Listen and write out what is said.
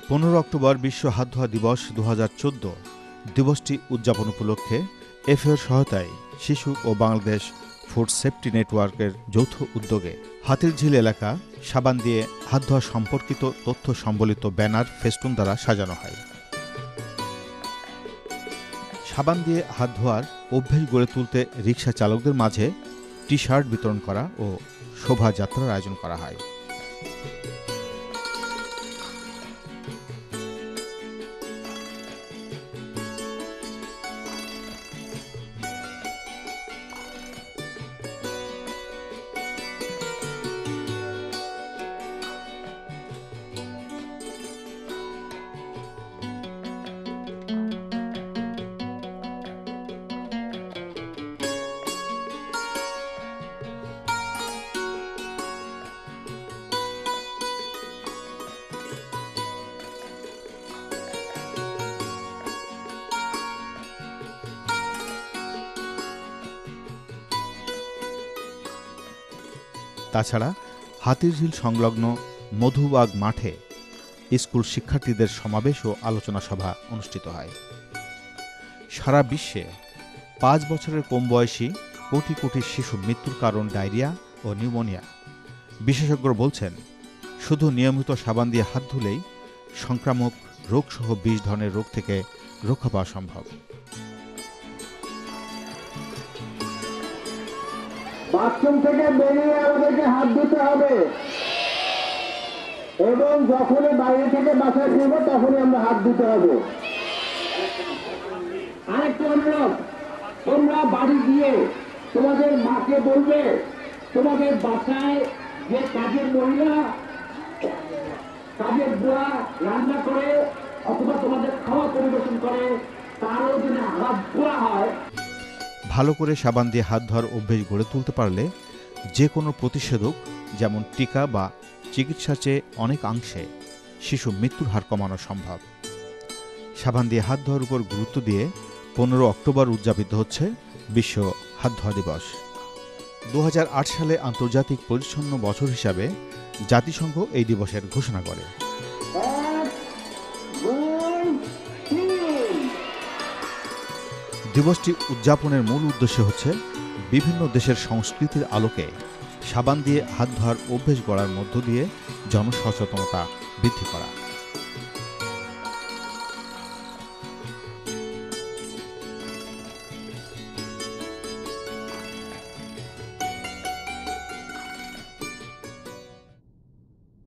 15 October বিশ্ব হাত ধোয়া দিবস 2014 দিবসটি উদযাপন উপলক্ষে এফএর সহায়তায় শিশু ও বাংলাদেশ ফুড সেফটি নেটওয়ার্কের যৌথ উদ্যোগে হাতিরঝিল এলাকা সাবান দিয়ে হাত ধোয়া সম্পর্কিত তথ্য সম্বলিত ব্যানার ফেস্টুন দ্বারা সাজানো হয়। সাবান দিয়ে হাত ধোয়ার অভ্যেস গড়ে তুলতে রিকশা চালকদের মাঝে টি-শার্ট বিতরণ করা ও শোভাযাত্রার আয়োজন করা হয়। তাছাড়া হাতিরঝিল সংলগ্ন মধুবাগ মাঠে স্কুল শিক্ষার্থীদের সমাবেশ ও আলোচনা সভা অনুষ্ঠিত হয়। সারা বিশ্বে 5 বছরের কম বয়সী কোটি কোটি শিশু মৃত্যুর কারণ ডায়রিয়া ও নিউমোনিয়া। বিশেষজ্ঞরা বলছেন, শুধু নিয়মিত সাবান দিয়ে হাত ধুলেই সংক্রামক রোগসহ 20 ধরনের রোগ থেকে রক্ষা পাওয়া সম্ভব। বাথরুম থেকে বেরিয়ে আমাদেরকে হাত ধুতে হবে এবং যখনই বাইরে থেকে বাসায় ফিরব তখনই আমরা হাত ধুতে হবে। আরেকটা অনুরোধ, তোমরা বাড়ি গিয়ে তোমাদের মাকে বলবে তোমাদের বাসায় যে কাজের মহিলা কাজের বুয়া রান্না করে অথবা তোমাদের খাওয়া পরিবেশন করে তারও যদি হাত ধোয়া হয়। ভালো করে সাবান দিয়ে হাত ধোয়ার অভ্যেস গড়ে তুলতে পারলে যে কোনো প্রতিষেধক যেমন টিকা বা চিকিৎসার চেয়ে অনেকাংশে শিশু মৃত্যুর হার কমানো সম্ভব। সাবান দিয়ে হাত ধোয়ার উপর গুরুত্ব দিয়ে 15 অক্টোবর উদযাপিত হচ্ছে বিশ্ব হাত ধোয়া দিবস। 2008 সালে আন্তর্জাতিক পরিচ্ছন্ন বছর হিসাবে জাতিসংঘ এই দিবসের ঘোষণা করে। দিবসটি উদযাপনের মূল উদ্দেশ্য হচ্ছে বিভিন্ন দেশের সংস্কৃতির আলোকে সাবান দিয়ে হাত ধোয়ার অভ্যেস গড়ার মধ্য দিয়ে জনসচেতনতা বৃদ্ধি করা।